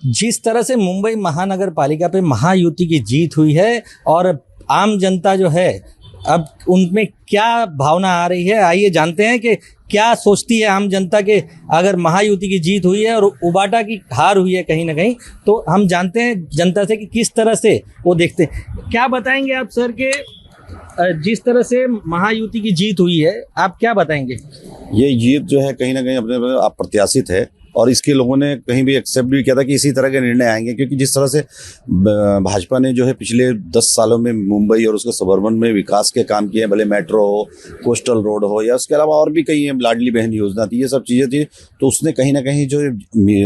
जिस तरह से मुंबई महानगर पालिका पे महायुति की जीत हुई है और आम जनता जो है अब उनमें क्या भावना आ रही है, आइए जानते हैं कि क्या सोचती है आम जनता के अगर महायुति की जीत हुई है और उबाटा की हार हुई है कहीं ना कहीं, तो हम जानते हैं जनता से कि किस तरह से वो देखते हैं। क्या बताएंगे आप सर के जिस तरह से महायुति की जीत हुई है, आप क्या बताएंगे? ये जीत जो है कहीं ना कहीं अपने अप्रत्याशित है और इसके लोगों ने कहीं भी एक्सेप्ट भी किया था कि इसी तरह के निर्णय आएंगे, क्योंकि जिस तरह से भाजपा ने जो है पिछले 10 सालों में मुंबई और उसके सबर्बन में विकास के काम किए हैं, भले मेट्रो हो, कोस्टल रोड हो या उसके अलावा और भी कई लाडली बहन योजना थी, ये सब चीज़ें थी, तो उसने कहीं ना कहीं जो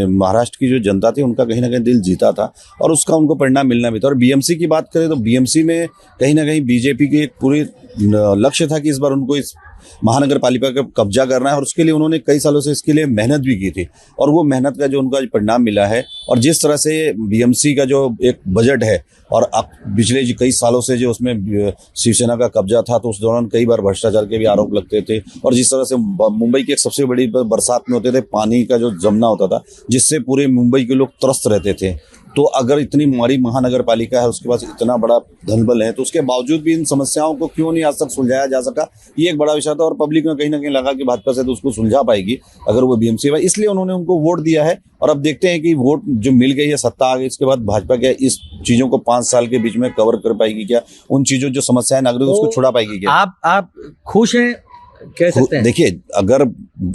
महाराष्ट्र की जो जनता थी उनका कहीं ना कहीं दिल जीता था और उसका उनको परिणाम मिलना भी था। और बीएमसी की बात करें तो बीएमसी में कहीं ना कहीं बीजेपी की एक पूरी लक्ष्य था कि इस बार उनको इस महानगर पालिका का कब्जा करना है और उसके लिए उन्होंने कई सालों से इसके लिए मेहनत भी की थी और वो मेहनत का जो उनका परिणाम मिला है। और जिस तरह से बीएमसी का जो एक बजट है और अब पिछले कई सालों से जो उसमें शिवसेना का कब्जा था, तो उस दौरान कई बार भ्रष्टाचार के भी आरोप लगते थे और जिस तरह से मुंबई की एक सबसे बड़ी बरसात में होते थे पानी का जो जमना होता था जिससे पूरे मुंबई के लोग त्रस्त रहते थे। तो अगर इतनी हमारी महानगर पालिका है, उसके पास इतना बड़ा धनबल है, तो उसके बावजूद भी इन समस्याओं को क्यों नहीं आज तक सुलझाया जा सका, ये एक बड़ा विषय था। और पब्लिक में कहीं ना कहीं लगा कि भाजपा से तो उसको सुलझा पाएगी अगर वो बीएमसी है, इसलिए उन्होंने उनको वोट दिया है। और अब देखते हैं कि वोट जो मिल गई है, सत्ता आ गई, इसके बाद भाजपा क्या इस चीजों को 5 साल के बीच में कवर कर पाएगी क्या, उन चीजों जो समस्याएं नागरिक तो उसको छुड़ा पाएगी क्या? आप खुश हैं कह सकते हैं? देखिए, अगर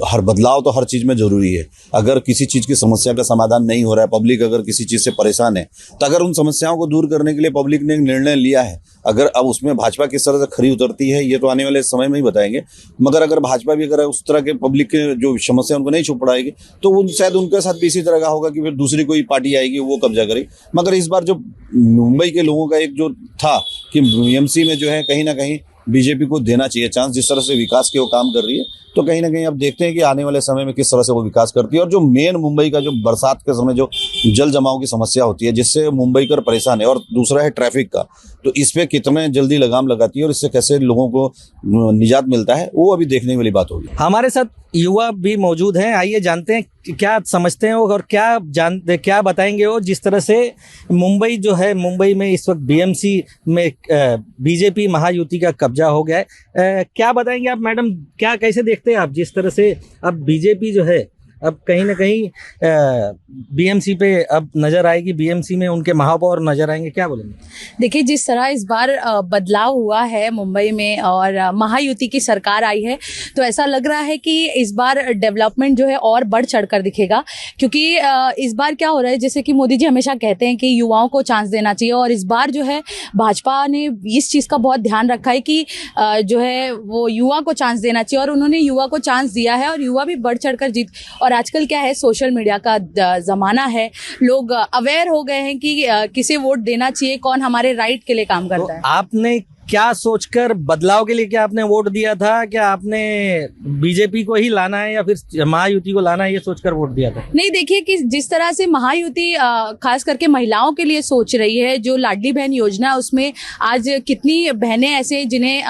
हर बदलाव तो हर चीज में जरूरी है। अगर किसी चीज की समस्या का समाधान नहीं हो रहा है, पब्लिक अगर किसी चीज से परेशान है, तो अगर उन समस्याओं को दूर करने के लिए पब्लिक ने एक निर्णय लिया है, अगर अब उसमें भाजपा किस तरह से खरी उतरती है ये तो आने वाले समय में ही बताएंगे। मगर अगर भाजपा भी अगर उस तरह के पब्लिक के जो समस्या उनको नहीं छुप पड़ाएगी तो वो शायद उनके साथ भी इसी तरह का होगा कि फिर दूसरी कोई पार्टी आएगी वो कब्जा करेगी। मगर इस बार जो मुंबई के लोगों का एक जो था कि बीएमसी में जो है कहीं ना कहीं बीजेपी को देना चाहिए चांस, जिस तरह से विकास के वो काम कर रही है, तो कहीं ना कहीं अब देखते हैं कि आने वाले समय में किस तरह से वो विकास करती है। और जो मेन मुंबई का जो बरसात के समय जो जल जमाव की समस्या होती है जिससे मुंबई कर परेशान है, और दूसरा है ट्रैफिक का, तो इस पे कितने जल्दी लगाम लगाती है और इससे कैसे लोगों को निजात मिलता है, वो अभी देखने वाली बात होगी। हमारे साथ युवा भी मौजूद हैं, आइए जानते हैं क्या समझते हैं और क्या बताएंगे वो। जिस तरह से मुंबई जो है, मुंबई में इस वक्त बीएमसी में बीजेपी महायुति का कब्जा हो गया है, क्या बताएंगे आप मैडम? क्या कैसे देखते हैं आप जिस तरह से अब बीजेपी जो है अब कहीं ना कहीं बीएमसी पे अब नजर आएगी, बीएमसी में उनके महापौर नजर आएंगे, क्या बोलेंगे? देखिए, जिस तरह इस बार बदलाव हुआ है मुंबई में और महायुति की सरकार आई है, तो ऐसा लग रहा है कि इस बार डेवलपमेंट जो है और बढ़ चढ़कर दिखेगा। क्योंकि इस बार क्या हो रहा है, जैसे कि मोदी जी हमेशा कहते हैं कि युवाओं को चांस देना चाहिए, और इस बार जो है भाजपा ने इस चीज़ का बहुत ध्यान रखा है कि जो है वो युवा को चांस देना चाहिए, और उन्होंने युवा को चांस दिया है और युवा भी बढ़ चढ़कर जीत। और आजकल क्या है, सोशल मीडिया का ज़माना है, लोग अवेयर हो गए हैं कि किसे वोट देना चाहिए, कौन हमारे राइट के लिए काम करता है। आपने क्या सोचकर बदलाव के लिए क्या आपने वोट दिया था? क्या आपने बीजेपी को ही लाना है या फिर महायुति को लाना है ये सोचकर वोट दिया था? नहीं, देखिए कि जिस तरह से महायुति खास करके महिलाओं के लिए सोच रही है, जो लाडली बहन योजना है उसमें आज कितनी बहनें ऐसे जिन्हें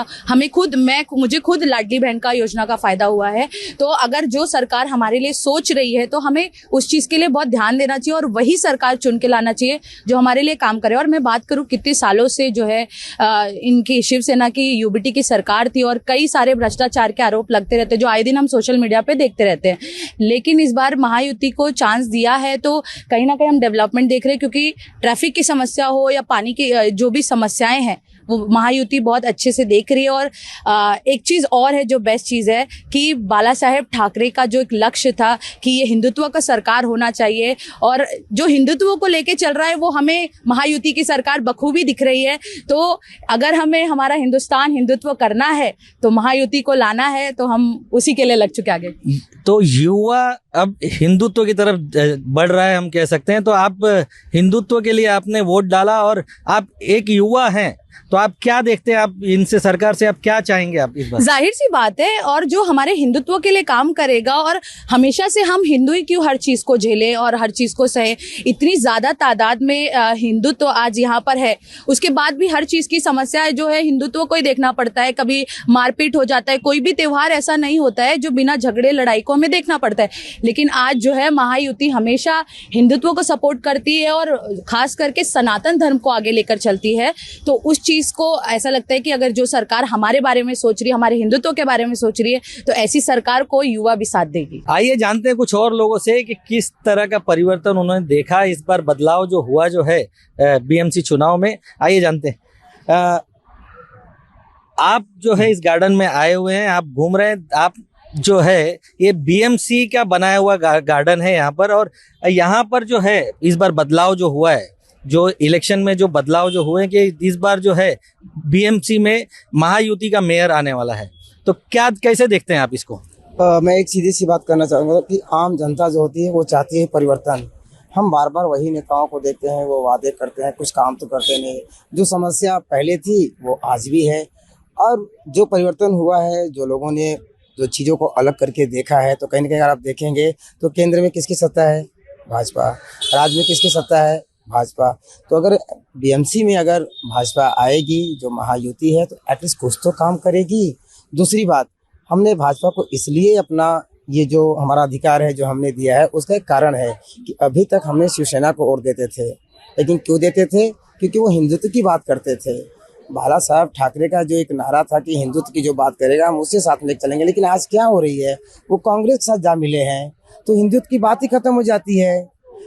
मुझे खुद लाडली बहन का योजना का फायदा हुआ है। तो अगर जो सरकार हमारे लिए सोच रही है तो हमें उस चीज़ के लिए बहुत ध्यान देना चाहिए और वही सरकार चुन के लाना चाहिए जो हमारे लिए काम करे। और मैं बात करूँ कितने सालों से जो है की शिवसेना की यूबीटी की सरकार थी और कई सारे भ्रष्टाचार के आरोप लगते रहते हैं जो आए दिन हम सोशल मीडिया पे देखते रहते हैं। लेकिन इस बार महायुति को चांस दिया है तो कहीं ना कहीं हम डेवलपमेंट देख रहे हैं, क्योंकि ट्रैफिक की समस्या हो या पानी की जो भी समस्याएं हैं वो महायुति बहुत अच्छे से देख रही है। और एक चीज़ और है जो बेस्ट चीज़ है कि बाला साहेब ठाकरे का जो एक लक्ष्य था कि ये हिंदुत्व का सरकार होना चाहिए, और जो हिंदुत्व को लेके चल रहा है वो हमें महायुति की सरकार बखूबी दिख रही है। तो अगर हमें हमारा हिंदुस्तान हिंदुत्व करना है तो महायुति को लाना है, तो हम उसी के लिए लग चुके आगे। तो युवा अब हिंदुत्व की तरफ बढ़ रहा है हम कह सकते हैं। तो आप हिंदुत्व के लिए आपने वोट डाला और आप एक युवा हैं, तो आप क्या देखते हैं, आप इनसे सरकार से आप क्या चाहेंगे आप इस बार? जाहिर सी बात है, और जो हमारे हिंदुत्व के लिए काम करेगा, और हमेशा से हम हिंदू ही क्यों हर चीज को झेलें और हर चीज को सहे। इतनी ज्यादा तादाद में हिंदुत्व आज यहाँ पर है, उसके बाद भी हर चीज की समस्या जो है हिंदुत्व को ही देखना पड़ता है। कभी मारपीट हो जाता है, कोई भी त्योहार ऐसा नहीं होता है जो बिना झगड़े लड़ाई को हमें देखना पड़ता है। लेकिन आज जो है महायुति हमेशा हिंदुत्व को सपोर्ट करती है और खास करके सनातन धर्म को आगे लेकर चलती है। तो उस चीज को ऐसा लगता है कि अगर जो सरकार हमारे बारे में सोच रही है, हमारे हिंदुत्व के बारे में सोच रही है, तो ऐसी सरकार को युवा भी साथ देगी। आइए जानते हैं कुछ और लोगों से कि किस तरह का परिवर्तन उन्होंने देखा इस बार, बदलाव जो हुआ जो है बीएमसी चुनाव में। आइए जानते हैं। आप जो है इस गार्डन में आए हुए हैं, आप घूम रहे हैं, आप जो है ये बीएमसी का बनाया हुआ गार्डन है यहाँ पर, और यहाँ पर जो है इस बार बदलाव जो हुआ है, जो इलेक्शन में जो बदलाव जो हुए कि इस बार जो है बीएमसी में महायुति का मेयर आने वाला है, तो क्या कैसे देखते हैं आप इसको? मैं एक सीधी सी बात करना चाहूँगा कि आम जनता जो होती है वो चाहती है परिवर्तन। हम बार बार वही नेताओं को देखते हैं, वो वादे करते हैं, कुछ काम तो करते नहीं। जो समस्या पहले थी वो आज भी है, और जो परिवर्तन हुआ है, जो लोगों ने जो चीज़ों को अलग करके देखा है, तो कहीं ना कहीं अगर आप देखेंगे तो केंद्र में किसकी सत्ता है? भाजपा। राज्य में किसकी सत्ता है? भाजपा। तो अगर बीएमसी में अगर भाजपा आएगी, जो महायुति है, तो एटलीस्ट कुछ तो काम करेगी। दूसरी बात, हमने भाजपा को इसलिए अपना ये जो हमारा अधिकार है जो हमने दिया है, उसका एक कारण है कि अभी तक हमने शिवसेना को वोट देते थे। लेकिन क्यों देते थे? क्योंकि वो हिंदुत्व की बात करते थे। बाला साहब ठाकरे का जो एक नारा था कि हिंदुत्व की जो बात करेगा हम उससे साथ में चलेंगे, लेकिन आज क्या हो रही है, वो कांग्रेस के साथ जा मिले हैं, तो हिंदुत्व की बात ही खत्म हो जाती है।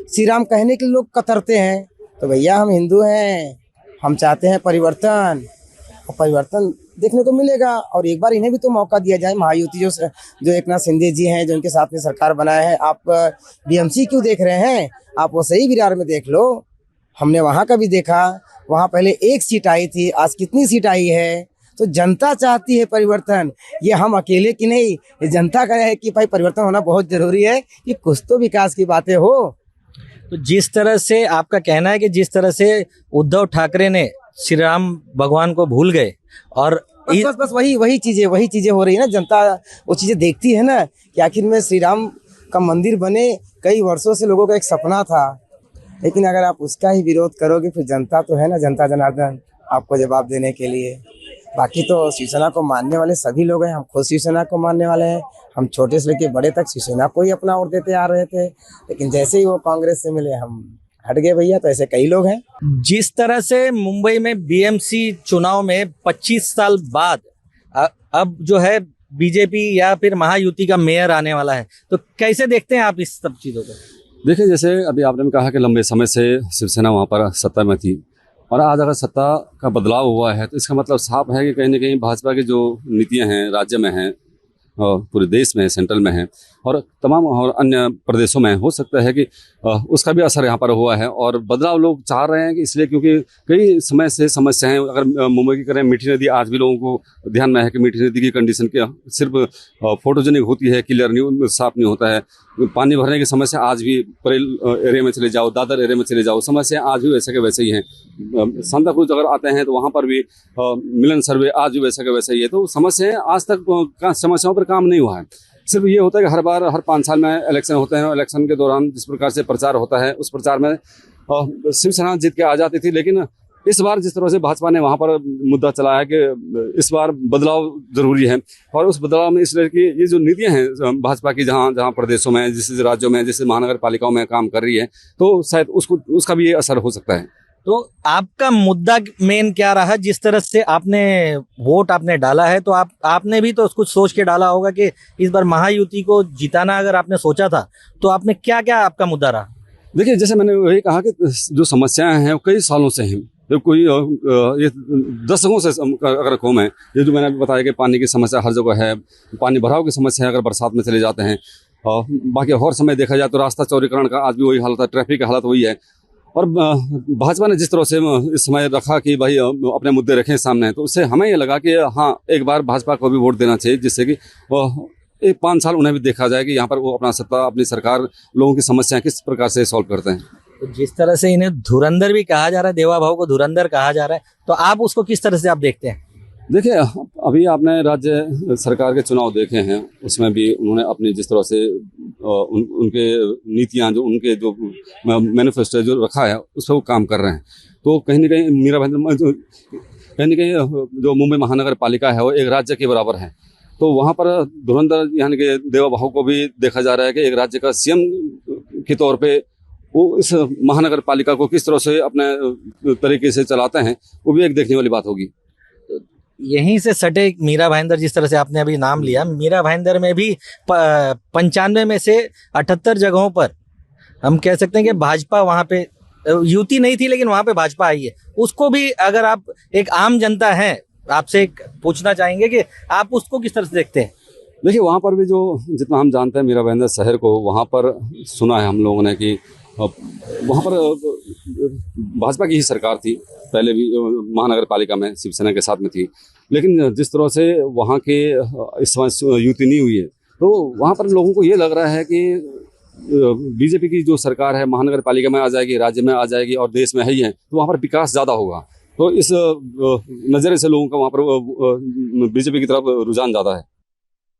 श्री राम कहने के लोग कतरते हैं। तो भैया हम हिंदू हैं, हम चाहते हैं परिवर्तन, और परिवर्तन देखने को मिलेगा। और एक बार इन्हें भी तो मौका दिया जाए। महायुति जो एकनाथ शिंदे जी हैं, जो उनके साथ में सरकार बनाया है, आप बीएमसी क्यों देख रहे हैं? आप वो सही विरार में देख लो। हमने वहाँ का भी देखा, वहाँ पहले एक सीट आई थी, आज कितनी सीट आई है। तो जनता चाहती है परिवर्तन, ये हम अकेले की नहीं, ये जनता का है कि भाई परिवर्तन होना बहुत जरूरी है कि कुछ तो विकास की बातें हो। तो जिस तरह से आपका कहना है कि जिस तरह से उद्धव ठाकरे ने श्री राम भगवान को भूल गए, और बस वही चीजें हो रही है ना। जनता वो चीजें देखती है ना कि आखिर में श्री राम का मंदिर बने, कई वर्षों से लोगों का एक सपना था। लेकिन अगर आप उसका ही विरोध करोगे, फिर जनता तो है ना, जनता जनार्दन आपको जवाब देने के लिए। बाकी तो शिवसेना को मानने वाले सभी लोग हैं, हम खुद शिवसेना को मानने वाले हैं। हम छोटे से लेकर बड़े तक शिवसेना को ही अपना वोट देते आ रहे थे, लेकिन जैसे ही वो कांग्रेस से मिले हम हट गए भैया। तो ऐसे कई लोग हैं। जिस तरह से मुंबई में बीएमसी चुनाव में 25 साल बाद अब जो है बीजेपी या फिर महायुति का मेयर आने वाला है, तो कैसे देखते हैं आप इस सब चीज़ों को? देखिए, जैसे अभी आपने कहा कि लंबे समय से शिवसेना वहाँ पर सत्ता में थी, और आज अगर सत्ता का बदलाव हुआ है तो इसका मतलब साफ है कि कहीं ना कहीं भाजपा की जो नीतियाँ हैं राज्य में हैं, पूरे देश में, सेंट्रल में है, और तमाम और अन्य प्रदेशों में, हो सकता है कि उसका भी असर यहाँ पर हुआ है। और बदलाव लोग चाह रहे हैं कि इसलिए क्योंकि कई समय से समस्याएं, अगर मुंबई की करें, मीठी नदी आज भी लोगों को ध्यान में है कि मीठी नदी की कंडीशन क्या सिर्फ फोटोजेनिक होती है, क्लियर नहीं, साफ नहीं होता है। पानी भरने की समस्या आज भी परेल एरिया में चले जाओ, दादर एरिया में चले जाओ, समस्या आज भी वैसे के वैसे ही हैं। सांता क्रूज अगर आते हैं तो वहाँ पर भी मिलन सर्वे आज भी वैसा के वैसा ही है। तो समस्याएं आज तक समस्याओं पर काम नहीं हुआ है। सिर्फ ये होता है कि हर 5 साल में इलेक्शन होते हैं, और इलेक्शन के दौरान जिस प्रकार से प्रचार होता है, उस प्रचार में शिवसेना जीत के आ जाती थी। लेकिन इस बार जिस तरह से भाजपा ने वहाँ पर मुद्दा चलाया कि इस बार बदलाव जरूरी है, और उस बदलाव में इसलिए कि ये जो नीतियाँ हैं भाजपा की, जहाँ प्रदेशों में, जिस राज्यों में, जिस महानगर पालिकाओं में काम कर रही है, तो शायद उसका भी ये असर हो सकता है। तो आपका मुद्दा मेन क्या रहा? जिस तरह से आपने वोट आपने डाला है, तो आपने भी तो कुछ सोच के डाला होगा कि इस बार महायुति को जिताना अगर आपने सोचा था, तो आपने क्या क्या आपका मुद्दा रहा? देखिए, जैसे मैंने वही कहा कि जो समस्याएं हैं वो कई सालों से हैं, तो कोई ये दशकों से अगर कौम है। ये जो मैंने बताया कि पानी की समस्या हर जगह है, पानी भराव की समस्या है अगर बरसात में चले जाते हैं, और बाकी और समय देखा जाए तो रास्ता चौड़ीकरण का आज भी वही हालत है, ट्रैफिक का हालत वही है। और भाजपा ने जिस तरह से इस समय रखा कि भाई अपने मुद्दे रखें सामने, तो उससे हमें ये लगा कि हाँ, एक बार भाजपा को भी वोट देना चाहिए, जिससे कि 5 साल उन्हें भी देखा जाए कि यहाँ पर वो अपना सत्ता, अपनी सरकार, लोगों की समस्याएं किस प्रकार से सॉल्व करते हैं। तो जिस तरह से इन्हें धुरंधर भी कहा जा रहा है, देवा भाव को धुरंधर कहा जा रहा है, तो आप उसको किस तरह से आप देखते हैं? देखिए, अभी आपने राज्य सरकार के चुनाव देखे हैं, उसमें भी उन्होंने अपनी जिस तरह से उनके नीतियां जो उनके जो मैनिफेस्टो जो रखा है उस पर वो काम कर रहे हैं। तो कहीं ना कहीं मीरा भाईंदर कहीं ना कहीं जो मुंबई महानगर पालिका है वो एक राज्य के बराबर है। तो वहाँ पर धुरंधर यानी कि देवा भाव को भी देखा जा रहा है कि एक राज्य का सीएम के तौर पे वो इस महानगर पालिका को किस तरह से अपने तरीके से चलाते हैं, वो भी एक देखने वाली बात होगी। यहीं से सटे मीरा भाईंदर, जिस तरह से आपने अभी नाम लिया, मीरा भाईंदर में भी 95 में से 78 जगहों पर हम कह सकते हैं कि भाजपा वहाँ पे युति नहीं थी, लेकिन वहाँ पे भाजपा आई है। उसको भी अगर आप एक आम जनता है, आपसे एक पूछना चाहेंगे कि आप उसको किस तरह से देखते हैं? देखिए, वहाँ पर भी जो जितना हम जानते हैं मीरा भाईंदर शहर को, वहाँ पर सुना है हम लोगों ने कि वहाँ पर भाजपा की ही सरकार थी, पहले भी महानगर पालिका में शिवसेना के साथ में थी। लेकिन जिस तरह से वहाँ के इस समय युति नहीं हुई है, तो वहाँ पर लोगों को ये लग रहा है कि बीजेपी की जो सरकार है महानगर पालिका में आ जाएगी, राज्य में आ जाएगी और देश में है ही है, तो वहाँ पर विकास ज़्यादा होगा। तो इस नज़रिए से लोगों का वहाँ पर बीजेपी की तरफ रुझान ज़्यादा है।